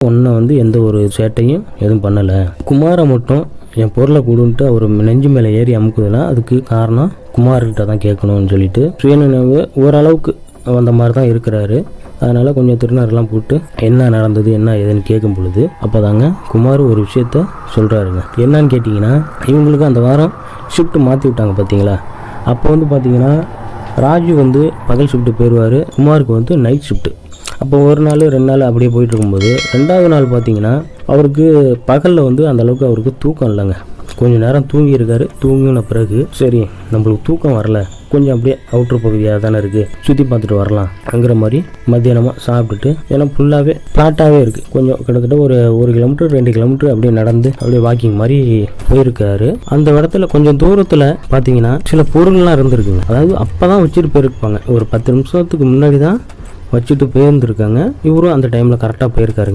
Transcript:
ஒன்றை வந்து எந்த ஒரு சேட்டையும் எதுவும் பண்ணலை. குமாரை மட்டும் என் பொருளை கொடுன்ட்டு அவர் நெஞ்சு மேலே ஏறி அமுக்குதுன்னா அதுக்கு காரணம் குமார்கிட்ட தான் கேட்கணும்னு சொல்லிட்டு சுயநினைவு ஓரளவுக்கு அந்த மாதிரி தான் இருக்கிறாரு. அதனால் கொஞ்சம் திருநரெலாம் போட்டு என்ன நடந்தது என்ன ஏதுன்னு கேட்கும் பொழுது அப்போ தாங்க குமார் ஒரு விஷயத்த சொல்கிறாருங்க. என்னன்னு கேட்டிங்கன்னா, இவங்களுக்கு அந்த வாரம் ஷிஃப்ட்டு மாற்றி விட்டாங்க பார்த்தீங்களா. அப்போ வந்து பார்த்திங்கன்னா ராஜு வந்து பகல் ஷிஃப்ட்டு போயிடுவார், குமாருக்கு வந்து நைட் ஷிஃப்ட்டு. அப்போ ஒரு நாள் 2 நாள் அப்படியே போயிட்டு இருக்கும்போது 2வது நாள் பார்த்திங்கன்னா அவருக்கு பகலில் வந்து அந்தளவுக்கு அவருக்கு தூக்கம் இல்லைங்க. கொஞ்சம் நேரம் தூங்கியிருக்காரு. தூங்கின பிறகு சரி நம்மளுக்கு தூக்கம் வரல, கொஞ்சம் அப்படியே அவுட்ரு பகுதியாக தானே இருக்குது, சுற்றி பார்த்துட்டு வரலாம்ங்கிற மாதிரி மத்தியானமாக சாப்பிட்டுட்டு, ஏன்னா ஃபுல்லாகவே ஃப்ளாட்டாகவே இருக்குது, கொஞ்சம் கிட்டத்தட்ட ஒரு 1 கிலோமீட்டர் 2 கிலோமீட்டர் அப்படியே நடந்து அப்படியே வாக்கிங் மாதிரி போயிருக்காரு. அந்த இடத்துல கொஞ்சம் தூரத்தில் பார்த்தீங்கன்னா சில பொருள்லாம் இருந்திருக்குங்க. அதாவது அப்போ தான் வச்சுட்டு போயிருப்பாங்க, ஒரு 10 நிமிஷத்துக்கு முன்னாடி தான் வச்சுட்டு போயிருந்துருக்காங்க. இவரும் அந்த டைமில் கரெக்டாக போயிருக்காருங்க.